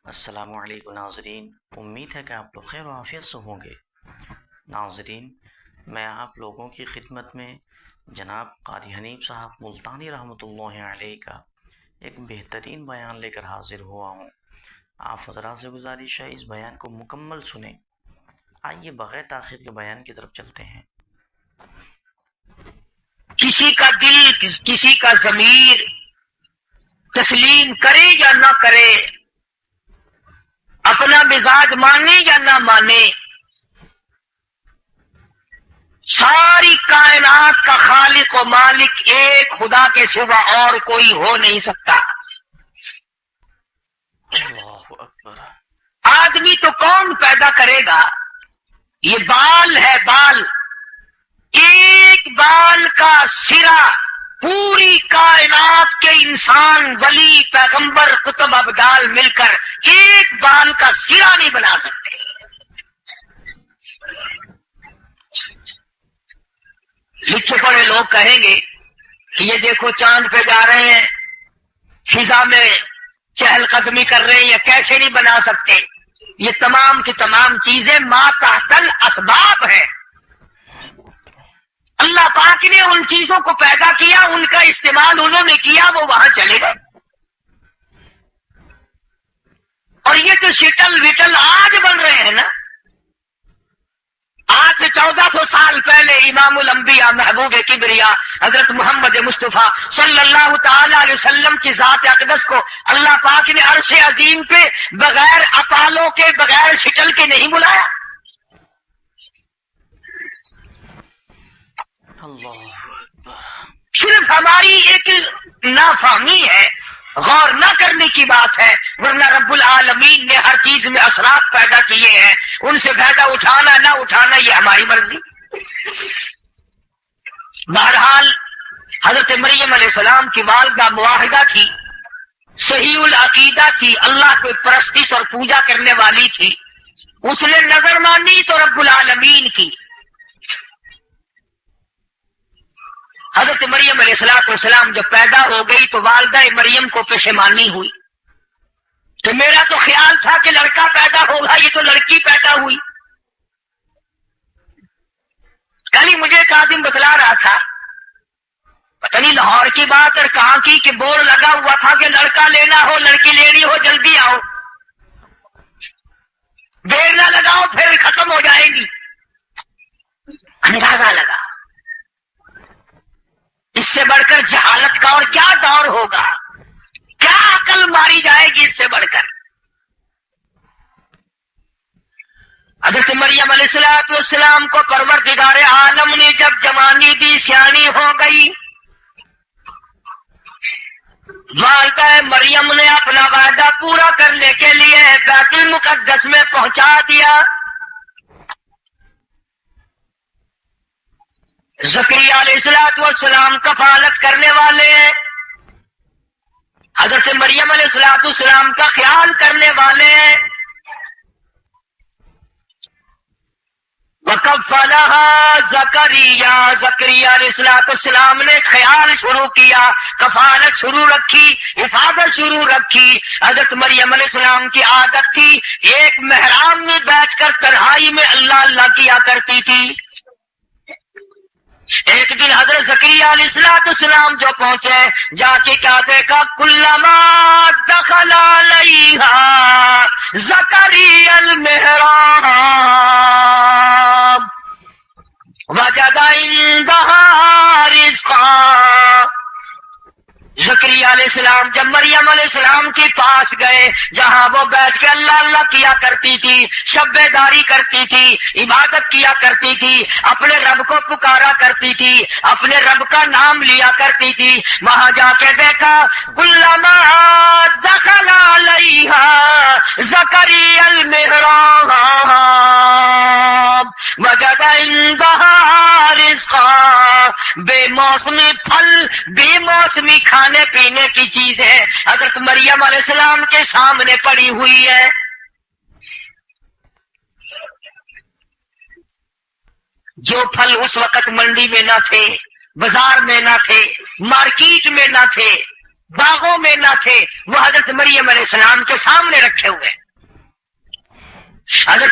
السلام علیکم ناظرین، امید ہے کہ آپ لوگ خیر و عافیت سے ہوں گے۔ ناظرین، میں آپ لوگوں کی خدمت میں جناب قاری حنیف صاحب ملتانی رحمۃ اللہ علیہ کا ایک بہترین بیان لے کر حاضر ہوا ہوں۔ آپ حضرات سے گزارش ہے اس بیان کو مکمل سنیں۔ آئیے بغیر تاخیر کے بیان کی طرف چلتے ہیں۔ کسی کا دل، کسی کا ضمیر تسلیم کرے یا نہ کرے، اپنا مزاج مانے یا نہ مانے، ساری کائنات کا خالق و مالک ایک خدا کے سوا اور کوئی ہو نہیں سکتا۔ اللہ اکبر۔ آدمی تو کون پیدا کرے گا؟ یہ بال ہے، بال، ایک بال کا سرا پوری کائنات کے انسان، ولی، پیغمبر، قطب، ابدال مل کر ایک بال کا سرا نہیں بنا سکتے۔ لکھے پڑھے لوگ کہیں گے کہ یہ دیکھو چاند پہ جا رہے ہیں، فضا میں چہل قدمی کر رہے ہیں، یا کیسے نہیں بنا سکتے؟ یہ تمام کی تمام چیزیں ما تحت الاسباب ہیں۔ اللہ پاک نے ان چیزوں کو پیدا کیا، ان کا استعمال انہوں نے کیا، وہ وہاں چلے گئے۔ اور یہ تو شٹل وٹل آج بن رہے ہیں نا۔ آج سے 1400 سال پہلے امام الانبیاء، محبوب کبریا حضرت محمد مصطفیٰ صلی اللہ تعالی علیہ وسلم کی ذات اقدس کو اللہ پاک نے عرش عظیم پہ بغیر اپالوں کے، بغیر شٹل کے نہیں بلایا۔ اللہ صرف ہماری ایک نافہمی ہے، غور نہ کرنے کی بات ہے، ورنہ رب العالمین نے ہر چیز میں اثرات پیدا کیے ہیں، ان سے فائدہ اٹھانا نہ اٹھانا یہ ہماری مرضی۔ بہرحال حضرت مریم علیہ السلام کی والدہ معاہدہ تھی، صحیح العقیدہ تھی، اللہ کو پرستش اور پوجا کرنے والی تھی۔ اس نے نظر مانی تو رب العالمین کی۔ حضرت مریم علیہ السلام جب پیدا ہو گئی تو والدہ مریم کو پشیمانی ہوئی کہ میرا تو خیال تھا کہ لڑکا پیدا ہوگا، یہ تو لڑکی پیدا ہوئی۔ کل ہی مجھے ایک آدمی بتلا رہا تھا، پتہ نہیں لاہور کی بات اور کہاں کی، کہ بورڈ لگا ہوا تھا کہ لڑکا لینا ہو، لڑکی لینی ہو جلدی آؤ، دیر نہ لگاؤ پھر ختم ہو جائے گی۔ اندازہ لگا اس سے بڑھ کر جہالت کا اور کیا دور ہوگا، کیا عقل ماری جائے گی اس سے بڑھ کر۔ حضرت مریم علیہ السلام کو پروردگار عالم نے جب جوانی دی، سیانی ہو گئی، والدہ مریم نے اپنا وعدہ پورا کرنے کے لیے بیت المقدس میں پہنچا دیا۔ زکریا علیہ السلام کفالت کرنے والے ہیں، حضرت مریم علیہ السلام کا خیال کرنے والے ہیں۔ وَكَفَّلَهَا زَكَرِيَّا، زکریا علیہ السلام نے خیال شروع کیا، کفالت شروع رکھی، حفاظت شروع رکھی۔ حضرت مریم علیہ السلام کی عادت تھی ایک محراب میں بیٹھ کر تنہائی میں اللہ اللہ کیا کرتی تھی۔ ایک دن حضرت زکریا علیہ السلام جو پہنچے، جا کے کیا دیکھا، کلما دخل علیہا زکریا المحراب وجد عندہا رزقا۔ زکریا علیہ السلام جب مریم علیہ السلام کے پاس گئے، جہاں وہ بیٹھ کے اللہ اللہ کیا کرتی تھی، شب بیداری کرتی تھی، عبادت کیا کرتی تھی، اپنے رب کو پکارا کرتی تھی، اپنے رب کا نام لیا کرتی تھی، وہاں جا کے دیکھا کلما دخل علیہا زکریا المحراب وجد عندہا رزقا۔ بے موسمی پھل، بے موسمی کھانے پینے کی چیزیں حضرت مریم علیہ السلام کے سامنے پڑی ہوئی ہے۔ جو پھل اس وقت منڈی میں نہ تھے، بازار میں نہ تھے، مارکیٹ میں نہ تھے، باغوں میں نہ تھے، وہ حضرت مریم علیہ السلام کے سامنے رکھے ہوئے۔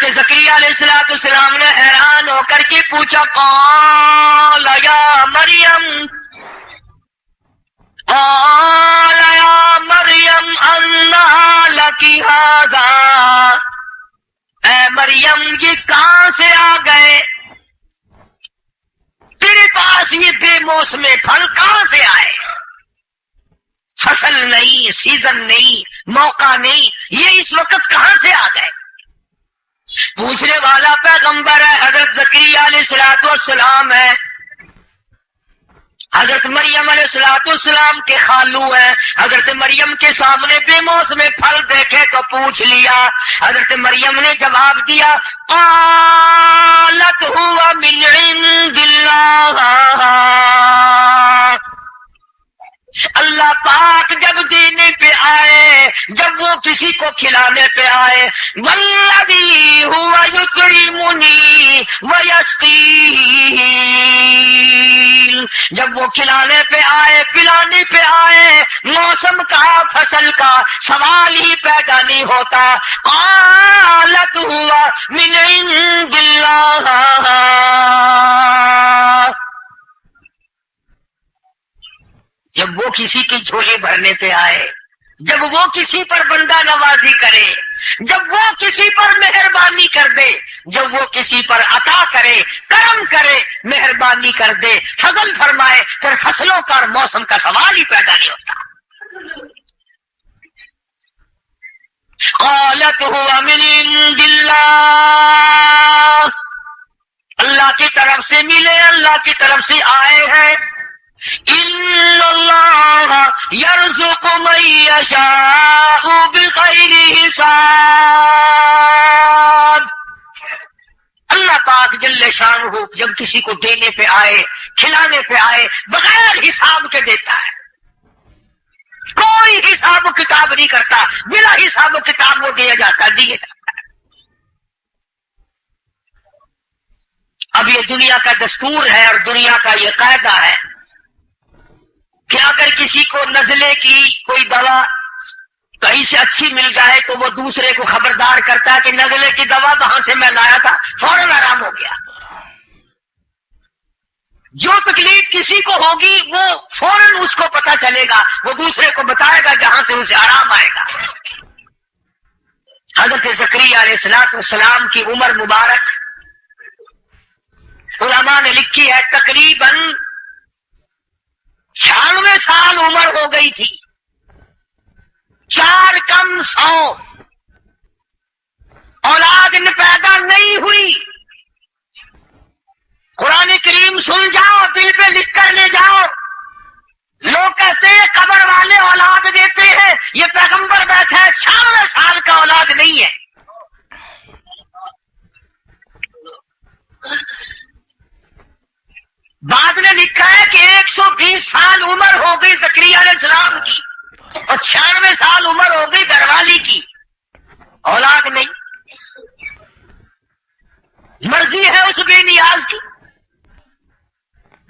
حضرت زکریا علیہ السلام نے حیران ہو کر کے پوچھا قال یا مریم انا لکی ھذا، اے مریم یہ کہاں سے آ گئے؟ تیرے پاس یہ بے موسم پھل کہاں سے آئے؟ فصل نہیں، سیزن نہیں، موقع نہیں، یہ اس وقت کہاں سے آ گئے؟ پوچھنے والا پیغمبر ہے حضرت زکریا علیہ السلام ہے، حضرت مریم علیہ السلام کے خالو ہیں۔ حضرت مریم کے سامنے بے موسم پھل دیکھے تو پوچھ لیا۔ حضرت مریم نے جواب دیا قالت هو من عند اللہ، اللہ پاک جب دینے پہ آئے، جب وہ کسی کو کھلانے پہ آئے، والذی هو یطعمنی ویسقین، جب وہ کھلانے پہ آئے، پلانے پہ آئے، موسم کا، فصل کا سوال ہی پیدا نہیں ہوتا۔ قالت هو من عند اللہ، جب وہ کسی کی جھولی بھرنے پہ آئے، جب وہ کسی پر بندہ نوازی کرے، جب وہ کسی پر مہربانی کر دے، جب وہ کسی پر عطا کرے، کرم کرے، مہربانی کر دے، فضل فرمائے، پھر فصلوں کا اور موسم کا سوال ہی پیدا نہیں ہوتا۔ قالت هو من عند اللہ، اللہ کی طرف سے ملے، اللہ کی طرف سے آئے ہیں۔ ان اللہ یرزق من یشاء بغیر حساب، اللہ پاک جل شانہ جب کسی کو دینے پہ آئے، کھلانے پہ آئے، بغیر حساب کے دیتا ہے، کوئی حساب و کتاب نہیں کرتا، بلا حساب و کتاب وہ دیا جاتا ہے۔ اب یہ دنیا کا دستور ہے اور دنیا کا یہ قاعدہ ہے کہ اگر کسی کو نزلے کی کوئی دوا کہیں سے اچھی مل جائے تو وہ دوسرے کو خبردار کرتا ہے کہ نزلے کی دوا وہاں سے میں لایا تھا، فوراً آرام ہو گیا۔ جو تکلیف کسی کو ہوگی وہ فوراً اس کو پتہ چلے گا، وہ دوسرے کو بتائے گا جہاں سے اسے آرام آئے گا۔ حضرت زکریا علیہ السلام کی عمر مبارک علماء نے لکھی ہے تقریباً 96 سال عمر ہو گئی تھی، 4 کم 100، اولاد پیدا نہیں ہوئی۔ قرآن کریم سن جاؤ، دل پہ لکھ کر لے جاؤ۔ لوگ کہتے ہیں قبر والے اولاد دیتے ہیں، یہ پیغمبر بیٹھا ہے 96 سال کا اولاد نہیں ہے۔ بعد نے لکھا ہے کہ 120 سال عمر ہو گئی زکریا علیہ السلام کی اور 96 سال عمر ہو گئی گھر والی کی، اولاد نہیں۔ مرضی ہے اس بے نیاز کی۔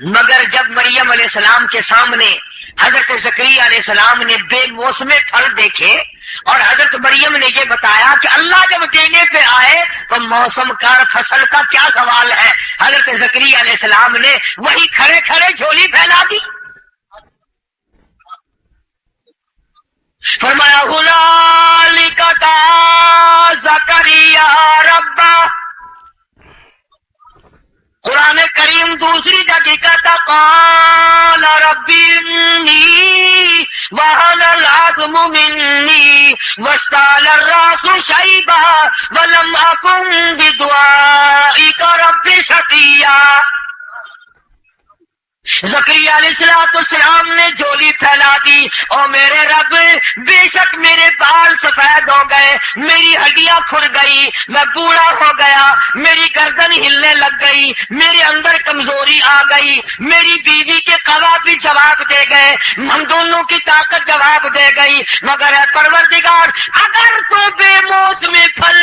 مگر جب مریم علیہ السلام کے سامنے حضرت زکریا علیہ السلام نے بے موسم پھل دیکھے اور حضرت مریم نے یہ بتایا کہ اللہ جب دینے پہ آئے تو موسم کا فصل کا کیا سوال ہے، حضرت زکریا علیہ السلام نے وہی کھڑے کھڑے جھولی پھیلا دی۔ فرمایا ہنالک دعا زکریا ربہ، قرآن کریم دوسری جگہ کہتا قال رب انی وہن العظم منی واشتعل الراس شیبا ولم اکن بدعائک رب شقیا۔ زکریا علیہ السلام نے جھولی پھیلا دی، اور میرے رب بے شک میرے بال سفید ہو گئے، میری ہڈیاں کھل گئی، میں بوڑھا ہو گیا، میری گردن ہلنے لگ گئی، میرے اندر کمزوری آ گئی، میری بیوی کے قوا بھی جواب دے گئے، ہم دونوں کی طاقت جواب دے گئی، مگر اے پروردگار اگر تو بے موسم پھل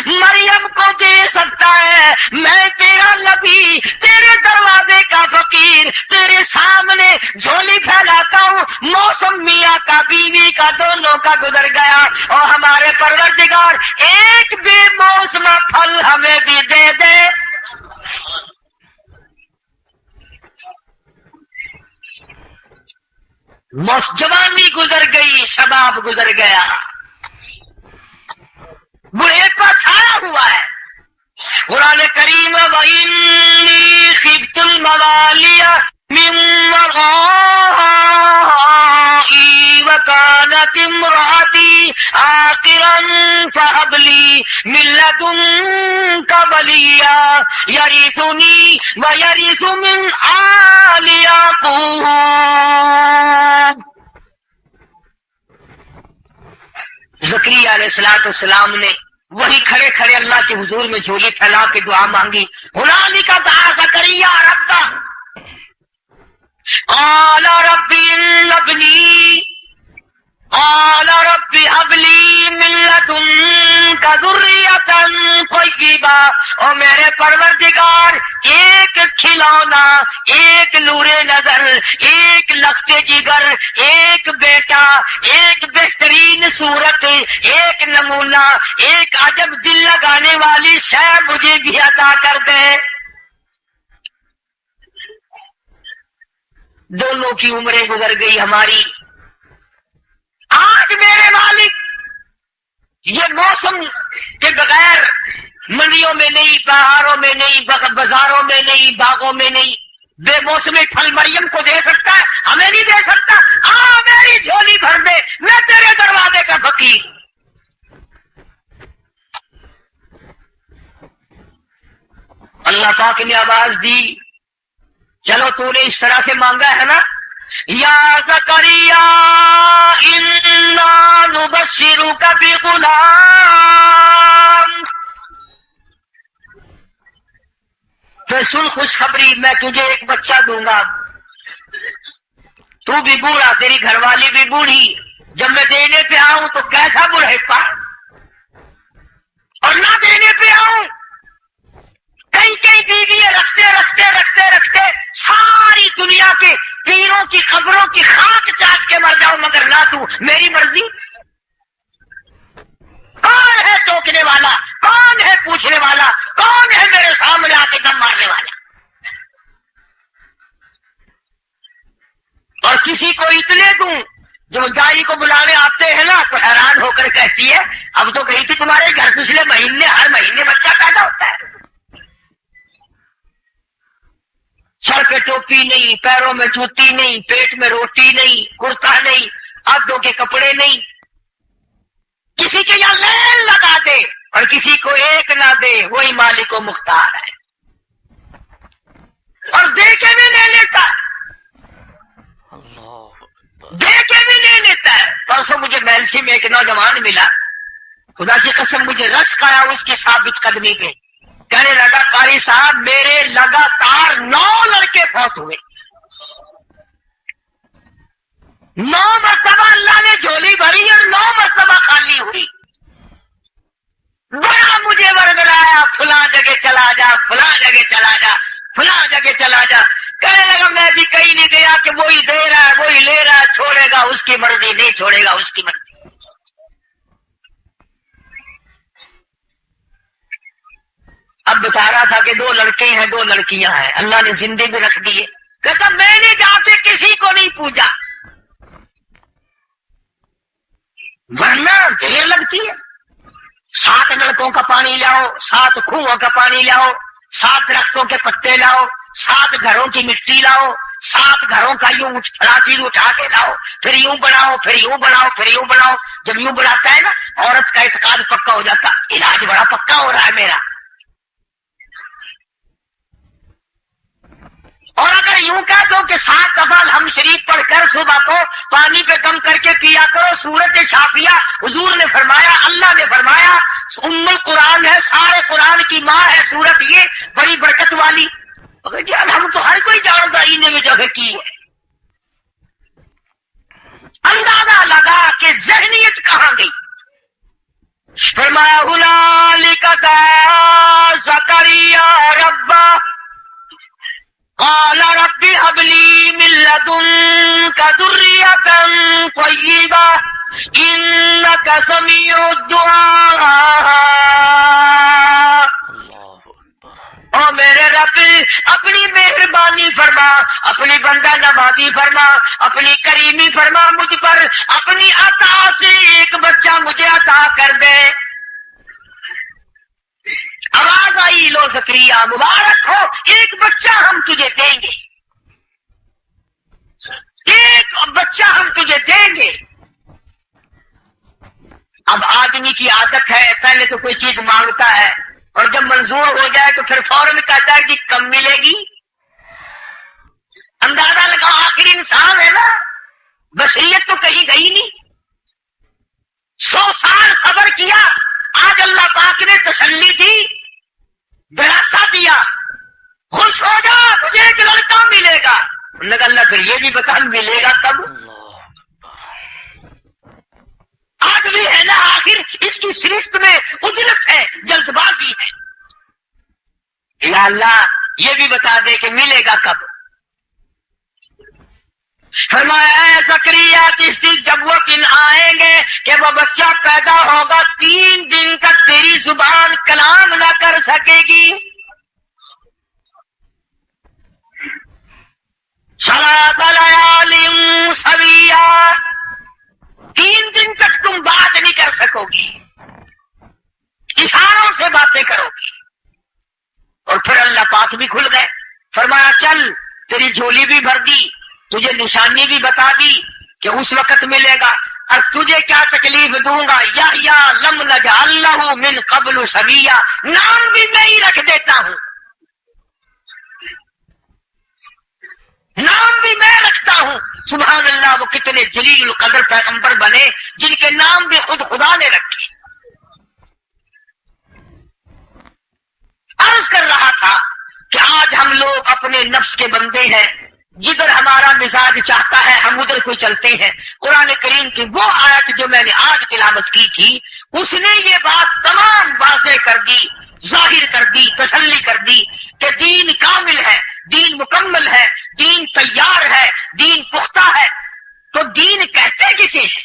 مریم کو دے سکتا ہے، میں تیرا نبی، تیرے دروازے کا فقیر، تیرے سامنے جھولی پھیلاتا ہوں، موسم میاں کا بیوی کا دونوں کا عرصہ گزر گیا اور ہمارے پروردگار ایک بھی موسم پھل ہمیں بھی دے دے. جوانی گزر گئی، شباب گزر گیا، بڑھے پر چھایا ہوا ہے. قرآن کریم وَإِنِّي خِفْتُ الْمَوَالِيَ مِنْ وَرَائِي وَكَانَتِ امْرَأَتِي عَاقِرًا فَهَبْ لِي مِن لَّدُنكَ وَلِيًّا يَرِثُنِي وَيَرِثُ مِنْ آلِ يَعْقُوبَ. زکریا علیہ السلام نے وہی کھڑے کھڑے اللہ کے حضور میں جھولی پھیلا کے دعا مانگی. ہنالک دعا زکریا ربہ قال رب ان ابنی قال رب هب لي من لدنك ذرية طیبہ. اور میرے پروردگار ایک کھلونا، ایک نور نظر، ایک لخت جگر، ایک بیٹا، ایک بہترین صورت، ایک نمونہ، ایک عجب دل لگانے والی شے مجھے بھی عطا کر دے. دونوں کی عمریں گزر گئی ہماری. آج میرے مالک یہ موسم کے بغیر منڈیوں میں نہیں، بہاروں میں نہیں، بازاروں میں نہیں، باغوں میں نہیں، بے موسمی پھل مریم کو دے سکتا ہے، ہمیں نہیں دے سکتا. میری جھولی بھر دے، میں تیرے دروازے کا فقیر. اللہ پاک نے آواز دی، چلو تو نے اس طرح سے مانگا ہے نا، یا زکریا انا نبشرک بغلام. پھر سن خوشخبری، میں تجھے ایک بچہ دوں گا. تو بھی بوڑھا، تیری گھر والی بھی بوڑھی، جب میں دینے پہ آؤں تو کیسا بڑھےپا، اور نہ دینے پہ آؤں کئی کئی بیوی رکھتے رکھتے رکھتے رکھتے ساری دنیا کے پیروں کی قبروں کی خاک چاٹ کے مر جاؤ، مگر نہ تو. میری مرضی. کون ہے ٹوکنے والا، کون ہے پوچھنے والا، کون ہے میرے سامنے آ کے دم مارنے والا؟ اور کسی کو اتنے دوں جو گائی کو بلانے آتے ہیں نا تو حیران ہو کر کہتی ہے اب تو گئی تھی تمہارے گھر پچھلے مہینے، ہر مہینے بچہ پیدا ہوتا ہے. سر پہ ٹوپی نہیں، پیروں میں جوتی نہیں، پیٹ میں روٹی نہیں، کرتا نہیں، ہاتھوں کے کپڑے نہیں. کسی کے یہاں لین لگا دے اور کسی کو ایک نہ دے، وہی مالک و مختار ہے. اور دے کے بھی لے لیتا ہے، دے کے بھی لے لیتا ہے. پرسوں مجھے میلسی میں ایک نوجوان ملا، خدا کی قسم مجھے رشک آیا اس کی ثابت قدمی پہ. کہنے لگا قاری صاحب میرے لگاتار 9 لڑکے فوت ہوئے، 9 مرتبہ اللہ نے جھولی بھری اور 9 مرتبہ خالی ہوئی. بڑا مجھے ورگلایا، فلاں جگہ چلا جا، فلاں جگہ چلا جا، فلاں جگہ چلا جا. کہنے لگا میں بھی کہیں نہیں گیا کہ وہی دے رہا ہے، وہی لے رہا ہے، چھوڑے گا اس کی مرضی، نہیں چھوڑے گا اس کی مرضی. اب بتا رہا تھا کہ 2 لڑکے ہیں 2 لڑکیاں ہیں، اللہ نے زندے بھی رکھ دیے. کہتا میں نے جا کے کسی کو نہیں پوجا، ورنہ دیر لگتی ہے. 7 نلکوں کا پانی لاؤ، 7 کنووں کا پانی لاؤ، 7 درختوں کے پتے لاؤ، 7 گھروں کی مٹی لاؤ، 7 گھروں کا یوں چیز اٹھا کے لاؤ، پھر یوں بناؤ، پھر یوں بناؤ، پھر یوں بناؤ. جب یوں بناتا ہے نا عورت کا اعتقاد پکا ہو جاتا، علاج بڑا پکا ہو رہا ہے میرا. اور اگر یوں کہہ دو کہ 7 دفعہ ہم شریف پڑھ کر صبح کو پانی پہ دم کر کے پیا کرو، سورت شافیہ حضور نے فرمایا، اللہ نے فرمایا ام القرآن ہے، سارے قرآن کی ماں ہے سورت، یہ بڑی برکت والی. جی ہم تو ہر کوئی جانتا انہیں میں جگہ کی ہے. اندازہ لگا کہ ذہنیت کہاں گئی. فرمایا ہنالک دعا زکریا ربہ قال رب هب لي من لدنك ذرية طيبة انک سمیع الدعاء، او میرے رب اپنی مہربانی فرما، اپنی بندہ نوازی فرما، اپنی کریمی فرما مجھ پر، اپنی عطا سے ایک بچہ مجھے عطا کر دے۔ آواز آئی، لو زکریا مبارک ہو، ایک بچہ ہم تجھے دیں گے، ایک بچہ ہم تجھے دیں گے۔ اب آدمی کی عادت ہے پہلے تو کوئی چیز مانگتا ہے اور جب منظور ہو جائے تو پھر فوراً کہتا ہے کہ کم ملے گی۔ اندازہ لگاؤ، آخر انسان ہے نا، بشریت تو کہیں گئی نہیں۔ 100 سال صبر کیا، آج اللہ پاک نے تسلی دی، دلاسا دیا، خوش ہو جا تجھے ایک لڑکا ملے گا۔ لگا اللہ پھر یہ بھی بتا ملے گا کب؟ آج بھی ہے نا، آخر اس کی سرشت میں اجرت ہے، جلد بازی ہے۔ یا اللہ یہ بھی بتا دے کہ ملے گا کب۔ فرمایا اے زکریا کس دن جب وہ دن آئیں گے کہ وہ بچہ پیدا ہوگا، 3 دن تک تیری زبان کلام نہ کر سکے گی۔ ثلاث لیال سویا، 3 دن تک تم بات نہیں کر سکو گی، اشاروں سے باتیں کرو گی۔ اور پھر اللہ پاک بھی کھل گئے، فرمایا چل تیری جھولی بھی بھر دی، تجھے نشانی بھی بتا دی کہ اس وقت ملے گا، اور تجھے کیا تکلیف دوں گا، یحییٰ لم نجعل لہ من قبل سمیہ، نام بھی میں ہی رکھ دیتا ہوں، نام بھی میں رکھتا ہوں۔ سبحان اللہ، وہ کتنے جلیل القدر پیغمبر بنے جن کے نام بھی خود خدا نے رکھے۔ عرض کر رہا تھا کہ آج ہم لوگ اپنے نفس کے بندے ہیں، جدھر ہمارا مزاج چاہتا ہے ہم ادھر کو چلتے ہیں۔ قرآن کریم کی وہ آیت جو میں نے آج تلاوت کی تھی، اس نے یہ بات تمام واضح کر دی، ظاہر کر دی، تسلی کر دی کہ دین کامل ہے، دین مکمل ہے، دین تیار ہے، دین پختہ ہے۔ تو دین کہتے کسے ہیں؟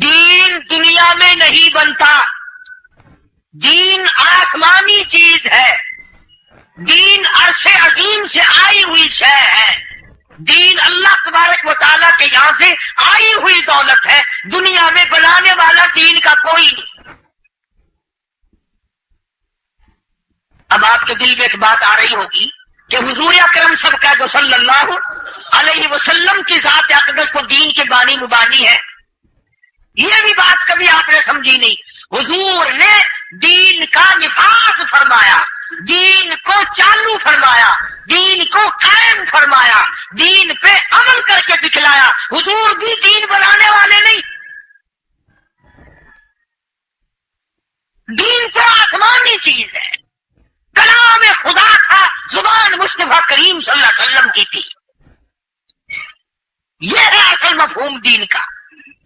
دین دنیا میں نہیں بنتا، دین آسمانی چیز ہے، دین عرش عظیم سے آئی ہوئی شے ہے، دین اللہ تبارک و تعالیٰ کے یہاں سے آئی ہوئی دولت ہے، دنیا میں بنانے والا دین کا کوئی نہیں۔ اب آپ کے دل میں ایک بات آ رہی ہوگی کہ حضور اکرم صلی اللہ علیہ وسلم کی ذات اقدس کو دین کے بانی مبانی ہے۔ یہ بھی بات کبھی آپ نے سمجھی نہیں۔ حضور نے دین کا نفاذ فرمایا، دین کو چالو فرمایا، دین کو قائم فرمایا، دین پہ عمل کر کے دکھلایا۔ حضور بھی دین بنانے والے نہیں، دین تو آسمانی چیز ہے، کلام خدا تھا، زبان مصطفیٰ کریم صلی اللہ علیہ وسلم کی تھی۔ یہ ہے اصل مفہوم دین کا،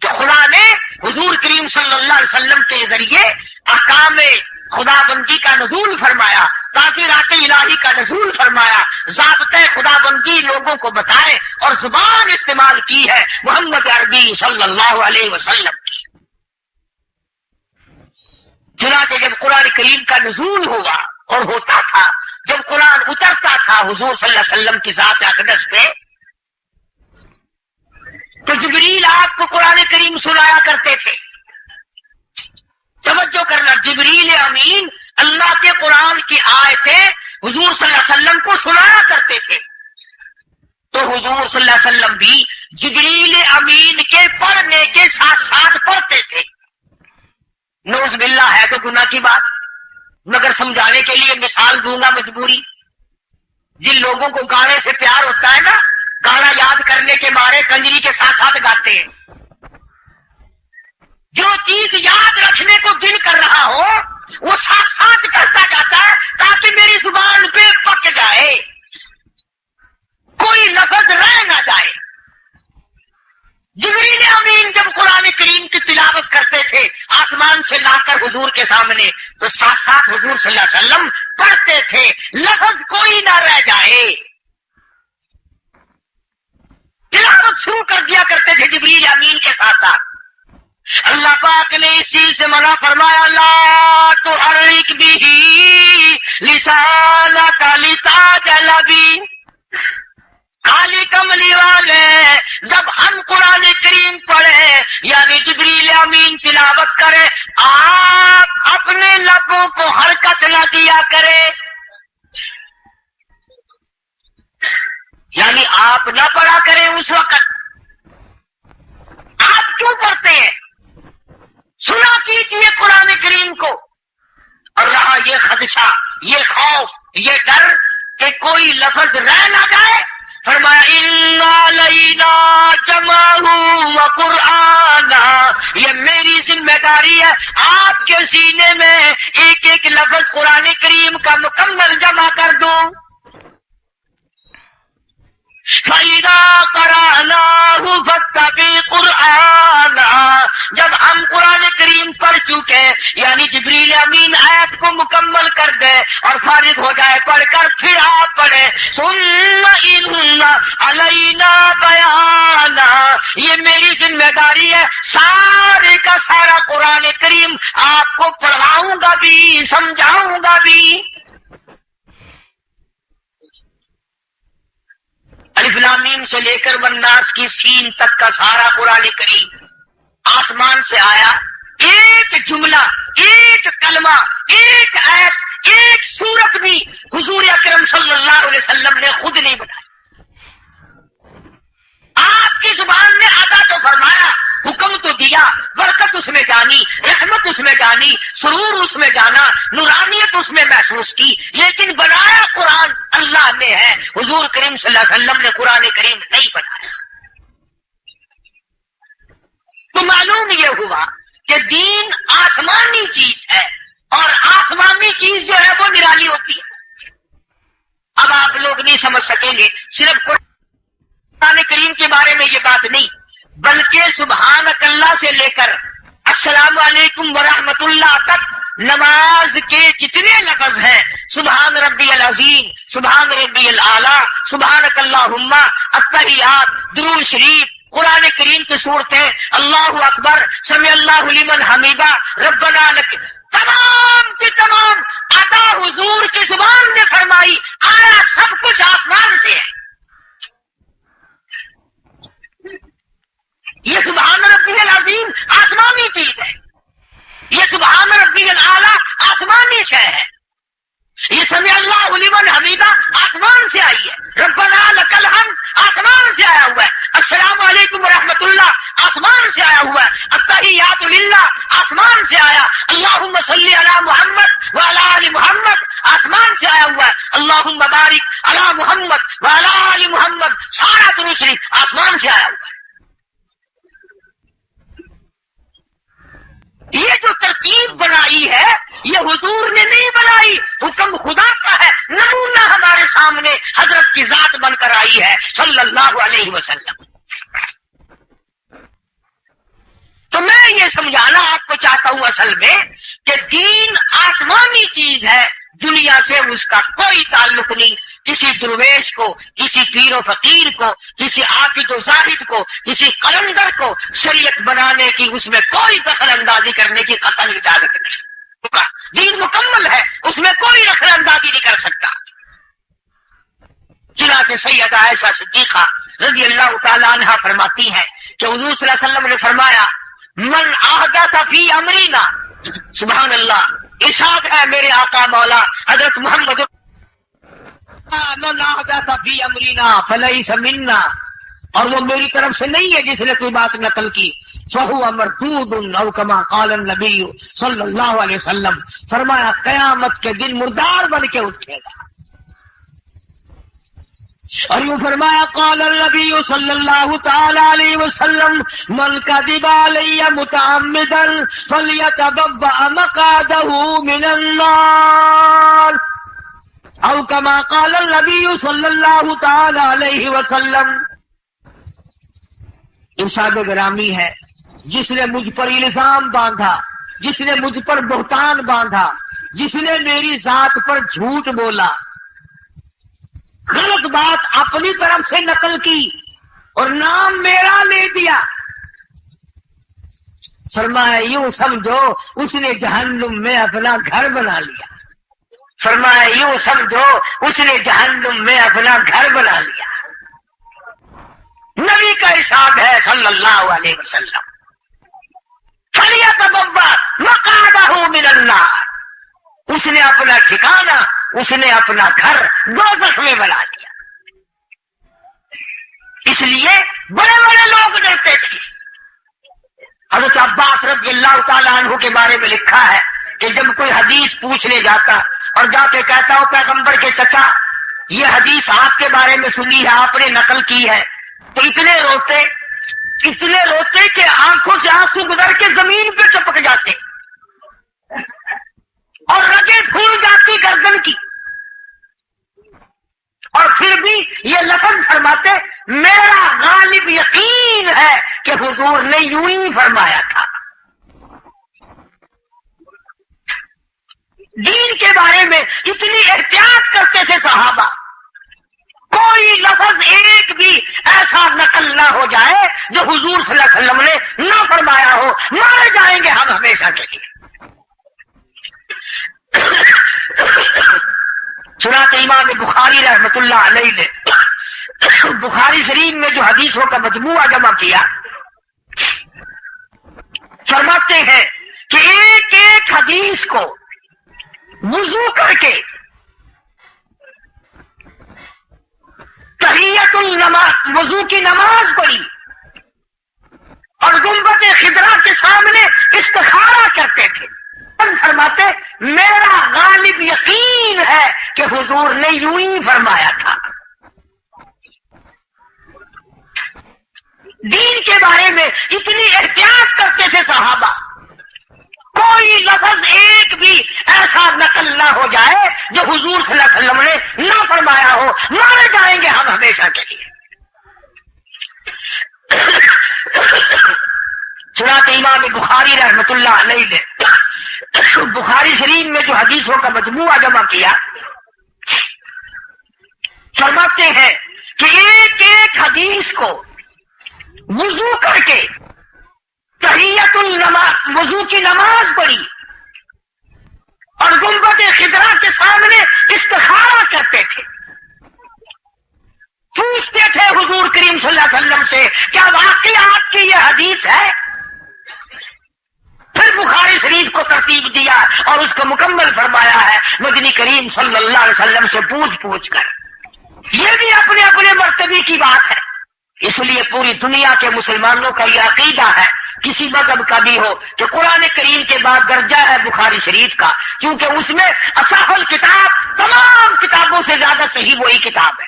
تو خدا نے حضور کریم صلی اللہ علیہ وسلم کے ذریعے احکام خدا بندی کا نزول فرمایا، تعبیرات الہی کا نزول فرمایا، ضابطۂ خدا بندی لوگوں کو بتائے، اور زبان استعمال کی ہے محمد عربی صلی اللہ علیہ وسلم کی۔ چنانچہ جب قرآن کریم کا نزول ہوا اور ہوتا تھا، جب قرآن اترتا تھا حضور صلی اللہ علیہ وسلم کی ذات اقدس پہ، تو جبریل آپ کو قرآن کریم سنایا کرتے تھے۔ توجہ کرنا، جبریل امین اللہ کے قرآن کی آیتیں حضور صلی اللہ علیہ وسلم کو سنایا کرتے تھے، تو حضور صلی اللہ علیہ وسلم بھی جبریل امین کے پڑھنے کے ساتھ ساتھ پڑھتے تھے۔ نعوذ باللہ، ہے تو گناہ کی بات، مگر سمجھانے کے لیے مثال دوں گا مجبوری۔ جن لوگوں کو گانے سے پیار ہوتا ہے نا، گانا یاد کرنے کے مارے کنجری کے ساتھ ساتھ گاتے ہیں۔ جو چیز یاد رکھنے کو دل کر رہا ہو وہ ساتھ ساتھ کرتا جاتا ہے تاکہ میری زبان پہ پک جائے، کوئی لفظ رہ نہ جائے۔ جبریل امین جب قرآن کریم کی تلاوت کرتے تھے آسمان سے لا کر حضور کے سامنے، تو ساتھ ساتھ حضور صلی اللہ علیہ وسلم پڑھتے تھے، لفظ کوئی نہ رہ جائے۔ تلاوت شروع کر دیا کرتے تھے جبریل امین کے ساتھ ساتھ۔ اللہ پاک نے اس چیز سے منع فرمایا، لا تحرک بہ لسانک لتعجل بہ۔ کالی کملی والے، جب ہم قرآن کریم پڑھے یعنی جبریل امین تلاوت کرے، آپ اپنے لبوں کو حرکت نہ دیا کرے، یعنی آپ نہ پڑھا کریں اس وقت۔ آپ کیوں پڑھتے ہیں؟ سنا کیجیے قرآن کریم کو۔ اور رہا یہ خدشہ، یہ خوف، یہ ڈر کہ کوئی لفظ رہ نہ جائے، فرمایا اِنَّا عَلَيْنَا جَمْعَهُ وَقُرْآنَهُ، یہ میری ذمہ داری ہے آپ کے سینے میں ایک ایک لفظ قرآن کریم کا مکمل جمع کر دوں۔ فَإِذَا قَرَأْنَاهُ فَاتَّبِعْ قُرْآنَهُ، جب ہم قرآن کریم پڑھ چکے یعنی جبریل امین آیت کو مکمل کر دے اور فارغ ہو جائے پڑھ کر، پھر آپ پڑھے ثُمَّ إِنَّ عَلَيْنَا بَيَانَهُ، یہ میری ذمہ داری ہے سارے کا سارا قرآن کریم آپ کو پڑھاؤں گا بھی، سمجھاؤں گا بھی۔ الف لام میم سے لے کر والناس کی سین تک کا سارا قرآن کریم آسمان سے آیا، ایک جملہ، ایک کلمہ، ایک آیت، ایک سورت بھی حضور اکرم صلی اللہ علیہ وسلم نے خود نہیں بنائی۔ آپ کی زبان نے ادا تو فرمایا، حکم تو دیا، برکت اس میں جانی، رحمت اس میں جانی، سرور اس میں جانا، نورانیت اس میں محسوس کی، لیکن بنایا قرآن اللہ نے ہے، حضور کریم صلی اللہ علیہ وسلم نے قرآن کریم نہیں بنایا۔ تو معلوم یہ ہوا کہ دین آسمانی چیز ہے، اور آسمانی چیز جو ہے وہ نرالی ہوتی ہے۔ اب آپ لوگ نہیں سمجھ سکیں گے صرف قرآن کریم کے بارے میں یہ بات نہیں، بلکہ سبحانک اللہ سے لے کر السلام علیکم ورحمۃ اللہ تک نماز کے جتنے لفظ ہیں، سبحان ربی العظیم، سبحان ربی الاعلیٰ، سبحانک اللہم، التحیات، درود شریف، قرآن کریم کی صورتیں، اللہ اکبر، سمع اللہ لمن حمیدہ، ربنا لک، تمام کی تمام عطا حضور کی زبان نے فرمائی، آیا سب کچھ آسمان سے ہے۔ یہ سبحان ربی العظیم آسمانی چیز ہے، یہ سبحان ربی الاعلیٰ آسمانی شے ہے، یہ سمع اللہ لمن حمیدہ آسمان سے آئی ہے، ربنا لک الحمد آسمان سے آیا ہوا ہے، السلام علیکم ورحمۃ اللہ آسمان سے آیا ہوا ہے، التحیات للہ آسمان سے آیا، اللہم صلی علی محمد وعلی آل محمد آسمان سے آیا ہوا ہے، اللہم بارک علی محمد وعلی آل محمد، سارا درود شریف آسمان سے آیا ہوا ہے۔ یہ جو ترتیب بنائی ہے یہ حضور نے نہیں بنائی، حکم خدا کا ہے، نمونہ ہمارے سامنے حضرت کی ذات بن کر آئی ہے صلی اللہ علیہ وسلم۔ تو میں یہ سمجھانا آپ کو چاہتا ہوں اصل میں کہ دین آسمانی چیز ہے، دنیا سے اس کا کوئی تعلق نہیں۔ کسی درویش کو، کسی پیر و فقیر کو، کسی عابد و زاہد کو، کسی قلندر کو شریعت بنانے کی اس میں کوئی دخل اندازی کرنے کی قطعی اجازت نہیں۔ دین مکمل ہے، اس میں کوئی دخل اندازی نہیں کر سکتا۔ چنانچہ سیدہ عائشہ صدیقہ رضی اللہ تعالی عنہا فرماتی ہیں کہ حضور صلی اللہ علیہ وسلم نے فرمایا، من احدث فی امرنا، سبحان اللہ، ارشاد ہے میرے آقا مولا حضرت محمد، من احدث فی امرنا فلیس منا، اور وہ میری طرف سے نہیں ہے جس نے کوئی بات نقل کی، فہو مردود او کما قال النبی صلی اللہ علیہ وسلم، فرمایا قیامت کے دن مردار بن کے اٹھے گا۔ اور یوں فرمایا قال النبی صلی اللہ تعالی علیہ وسلم، من کذب علی متعمدا فلیتبوأ مقعدہ من النار، او کما قال النبی صلی اللہ تعالی علیہ وسلم۔ ارشاد گرامی ہے، جس نے مجھ پر الزام باندھا، جس نے مجھ پر بہتان باندھا، جس نے میری ذات پر جھوٹ بولا، غلط بات اپنی طرف سے نقل کی، اور نام میرا لے دیا. فرمایا یوں سمجھو اس نے جہنم میں اپنا گھر بنا لیا. فرمایا یوں سمجھو اس نے جہنم میں اپنا گھر بنا لیا. نبی کا ارشاد ہے صلی اللہ علیہ وسلم فَلْيَتَبَوَّأْ مَقْعَدَهُ مِنَ النَّارِ. اس نے اپنا ٹھکانہ، اس نے اپنا گھر دوزخ میں بنا لیا. اس لیے بڑے بڑے لوگ ڈرتے تھے. حضرت عباس رضی اللہ تعالیٰ عنہ کے بارے میں لکھا ہے کہ جب کوئی حدیث پوچھنے جاتا اور جا کے کہتا ہو پیغمبر کے چچا یہ حدیث آپ کے بارے میں سنی ہے، آپ نے نقل کی ہے، تو اتنے روتے کہ آنکھوں سے آنسو گزر کے زمین پہ چپک جاتے اور رگیں پھول جاتی گردن کی. اور پھر بھی یہ لفظ فرماتے میرا غالب یقین ہے کہ حضور نے یوں ہی فرمایا تھا. دین کے بارے میں اتنی احتیاط کرتے تھے صحابہ، کوئی لفظ ایک بھی ایسا نقل نہ ہو جائے جو حضور صلی اللہ علیہ وسلم نے نہ فرمایا ہو. مارے جائیں گے ہم ہمیشہ کے لیے. چنانچہ امام بخاری رحمۃ اللہ علیہ نے بخاری شریف میں جو حدیثوں کا مجموعہ جمع کیا، فرماتے ہیں کہ ایک ایک حدیث کو وضو کر کے تحیت النماز وضو کی نماز پڑھی اور گنبد خضرا کے سامنے استخارہ کرتے تھے. فرماتے میرا غالب یقین ہے کہ حضور نے یوں ہی فرمایا تھا. دین کے بارے میں اتنی احتیاط کرتے تھے صحابہ، کوئی لفظ ایک بھی ایسا نقل نہ ہو جائے جو حضور صلی اللہ علیہ وسلم نے نہ فرمایا ہو. مارے جائیں گے ہم ہمیشہ کے لیے. چنانچہ امام بخاری رحمۃ اللہ علیہ نے بخاری شریف میں جو حدیثوں کا مجموعہ جمع کیا، فرماتے ہیں کہ ایک ایک حدیث کو وضو کر کے تحیت النماز وضو کی نماز پڑھی اور گنبد خضرا کے سامنے استخارہ کرتے تھے. پوچھتے تھے حضور کریم صلی اللہ علیہ وسلم سے کیا واقعی آپ کی یہ حدیث ہے؟ پھر بخاری شریف کو ترتیب دیا اور اس کو مکمل فرمایا ہے مدنی کریم صلی اللہ علیہ وسلم سے پوچھ کر. یہ بھی اپنے اپنے مرتبے کی بات ہے. اس لیے پوری دنیا کے مسلمانوں کا یہ عقیدہ ہے، کسی مذہب کا بھی ہو، کہ قرآن کریم کے بعد درجہ ہے بخاری شریف کا، کیونکہ اس میں اصح الکتاب تمام کتابوں سے زیادہ صحیح وہی کتاب ہے.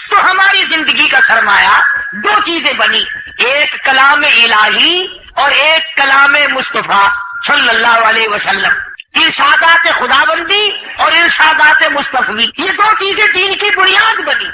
تو ہماری زندگی کا سرمایہ دو چیزیں بنی، ایک کلام الہی اور ایک کلام مصطفیٰ صلی اللہ علیہ وسلم. ارشادات خداوندی اور ارشادات مصطفی، یہ دو چیزیں دین کی بنیاد بنی.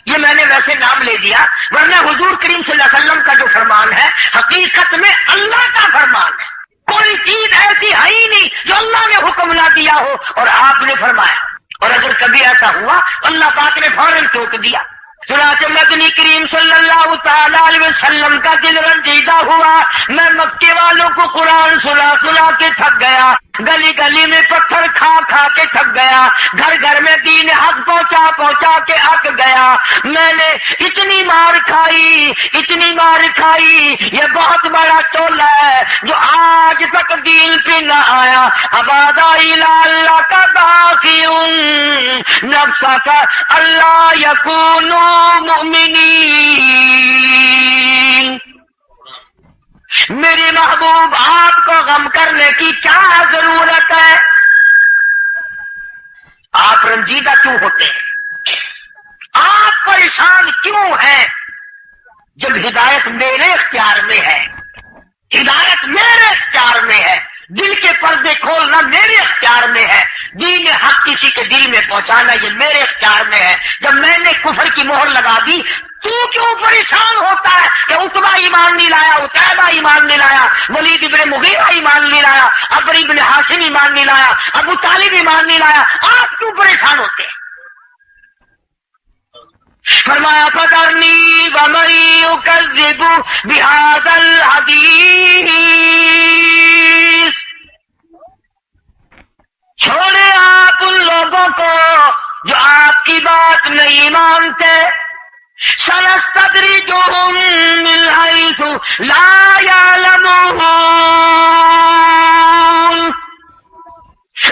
یہ میں نے ویسے نام لے دیا، ورنہ حضور کریم صلی اللہ علیہ وسلم کا جو فرمان ہے حقیقت میں اللہ کا فرمان ہے. کوئی چیز ایسی ہے ہی نہیں جو اللہ نے حکم نہ دیا ہو اور آپ نے فرمایا. اور اگر کبھی ایسا ہوا اللہ پاک نے فوراً ٹوک دیا. چنانچہ مدنی کریم صلی اللہ تعالی علیہ وسلم کا دل رنجیدہ ہوا. میں مکے والوں کو قرآن سنا کے تھک گیا، گلی گلی میں پتھر کھا کے تھک گیا، گھر گھر میں دین حق پہنچا کے اک گیا. میں نے اتنی مار کھائی، یہ بہت بڑا ٹولہ ہے جو آج تک دین پہ نہ آیا. عبادہ اللہ کا باقی نفسا کا اللہ یکونو مؤمنین. میرے محبوب آپ کو غم کرنے کی کیا ضرورت ہے؟ آپ رنجیدہ کیوں ہوتے ہیں؟ آپ پریشان کیوں ہیں جب ہدایت میرے اختیار میں ہے؟ ہدایت میرے اختیار میں ہے، دل کے پردے کھولنا میرے اختیار میں ہے، دین حق کسی کے دل میں پہنچانا یہ میرے اختیار میں ہے. جب میں نے کفر کی مہر لگا دی تو کیوں پریشان ہوتا ہے کہ عتبہ ایمان نہیں لایا، عتیبہ ایمان نہیں لایا، ولید ابن مغیرہ ایمان نہیں لایا، عمرو ابن ہاشم ایمان نہیں لایا، ابو طالب ایمان نہیں لایا؟ آپ کیوں پریشان ہوتے ہیں؟ فرمایا فذرنی ومن یکذب بہذا الحدیث، چھوڑے آپ ان لوگوں کو جو آپ کی بات نہیں مانتے. سنستدرجهم من حيث لا يعلمون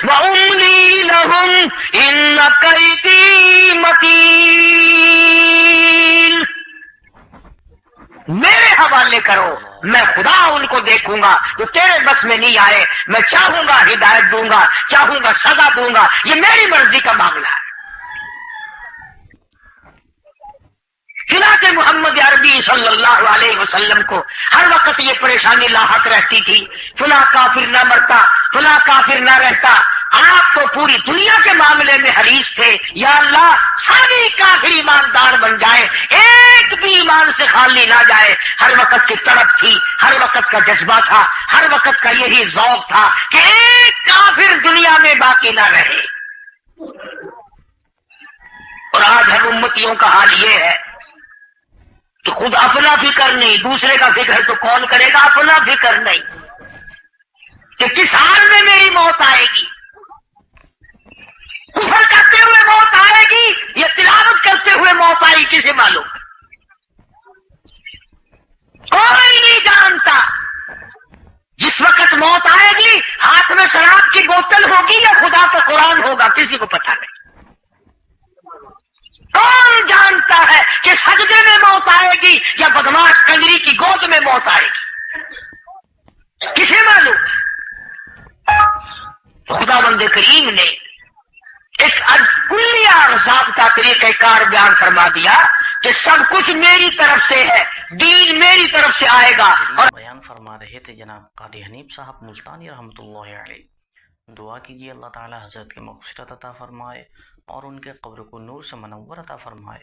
وأملي لهم إن كيدي متين. میرے حوالے کرو، میں خدا ان کو دیکھوں گا تو تیرے بس میں نہیں آئے. میں چاہوں گا ہدایت دوں گا، چاہوں گا سزا دوں گا. یہ میری مرضی کا معاملہ ہے. چنانچہ محمد عربی صلی اللہ علیہ وسلم کو ہر وقت یہ پریشانی لاحق رہتی تھی، فلاں کافر نہ مرتا، فلاں کافر نہ رہتا. آپ تو پوری دنیا کے معاملے میں حریص تھے، یا اللہ ساری کافر ایماندار بن جائے، ایک بھی ایمان سے خالی نہ جائے. ہر وقت کی تڑپ تھی، ہر وقت کا جذبہ تھا، ہر وقت کا یہی ذوق تھا کہ ایک کافر دنیا میں باقی نہ رہے. اور آج ہم امتیوں کا حال یہ ہے کہ خود اپنا فکر نہیں، دوسرے کا فکر ہے تو کون کرے گا؟ اپنا فکر نہیں کہ کس حال میں میری موت آئے گی. کفر کرتے ہوئے موت آئے گی یا تلاوت کرتے ہوئے موت آئی، کسے معلوم؟ کوئی نہیں جانتا. جس وقت موت آئے گی ہاتھ میں شراب کی بوتل ہوگی یا خدا کا قرآن ہوگا، کسی کو پتہ نہیں. کون جانتا ہے کہ سجدے میں موت آئے گی یا بدماش کنجری کی گود میں موت آئے گی؟ کسے معلوم؟ خدا بند کریم نے ایک کلیہ اور ضابطہ طریقہ کار بیان فرما دیا کہ سب کچھ میری طرف سے ہے، دین میری طرف سے آئے گا. اور بیان فرما رہے تھے جناب قاضی حنیف صاحب ملتانی رحمۃ اللہ علیہ. دعا کیجیے اللہ تعالی حضرت کی مغفرت عطا فرمائے اور ان کے قبر کو نور سے منور عطا فرمائے.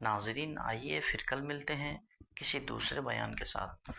ناظرین آئیے پھر کل ملتے ہیں کسی دوسرے بیان کے ساتھ.